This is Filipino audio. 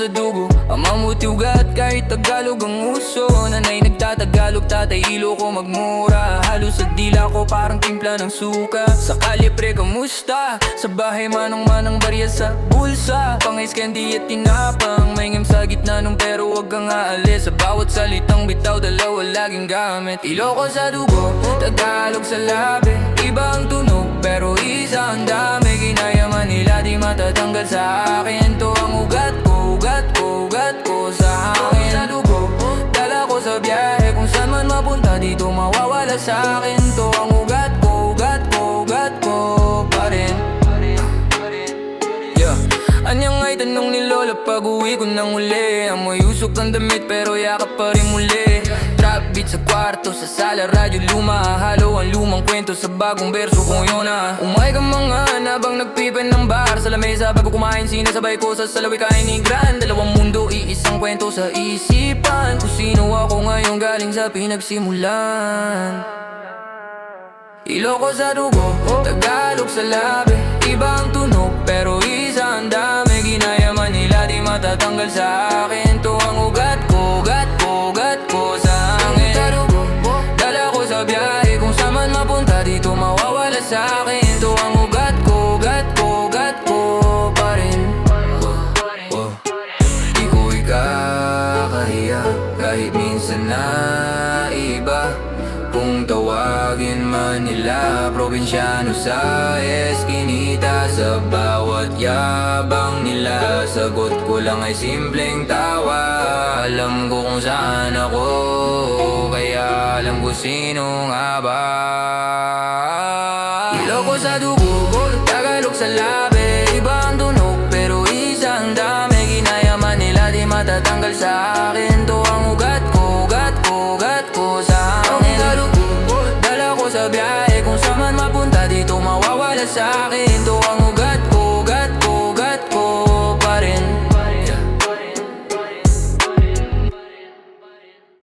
sa dugo, ama mo't ugat kahit Tagalog ang uso. Nanay nagtatagalog, tatay Iloko magmura. Halos sa dila ko parang timpla ng suka. Sa kalye pre kamusta? Sa bahay manang-manang barya sa bulsa. Pangis candy at tinapang, maingim sa gitna nung pero wag kang aalis. Sa bawat salitang bitaw dalawa laging gamit. Iloko sa dugo, Tagalog sa labi. Iba ang tunog pero isa ang dami. Ginaya man nila di matatanggal sa akin. To ang ugat ko, ugat ko, ugat ko sa hangin. Sa dugo, dala ko sa biyahe. Kung saan man mapunta dito mawawala sa akin. To ang ugat ko, ugat ko, ugat ko pa rin. Yeah. Anyang ay tanong ni Lola pag uwi ko nang uli. Amoy usok ang damit pero yakap pa rin muli. Trap beat sa kwarto, sa sala, radyo luma. Halo ang lumang kwento sa bagong berso kung yun na. Umay ka mga nabang nagpipen ng bar. Sa lamesa bago kumain, sinasabay ko sa salawi kain ni Gran. Dalawang mundo, iisang kwento sa isipan. Kung sino ako ngayon galing sa pinagsimulan. Iloko sa dugo, Tagalog sa labi. Iba ang tunog pero isa ang dami. Ginaya man nila di matatanggal sa akin. To ang ugat ko, ugat ko, ugat ko sa hangin. Sa dugo, dala ko sa biyahe. Kung saan man mapunta dito mawawala sa akin. To ang ugat ko, ugat ko, ugat ko pa rin. Di ko ikakahiya kahit minsan na iba. Kung tawagin man nila probinsyano sa eskinita. Sa bawat yabang nila sagot ko lang ay simpleng tawa. Alam ko kung saan ako, kaya alam ko sino nga ba. Iloko sa dugo, Tagalog sa labi. Iba ang tunog pero isa ang dami. Ginaya man nila di matatanggal sa akin. To ang ugat ko, ugat ko, ugat ko sa hangin. Dala ko sa biyahe. Kung saan man mapunta dito mawawala sa akin. To ang ugat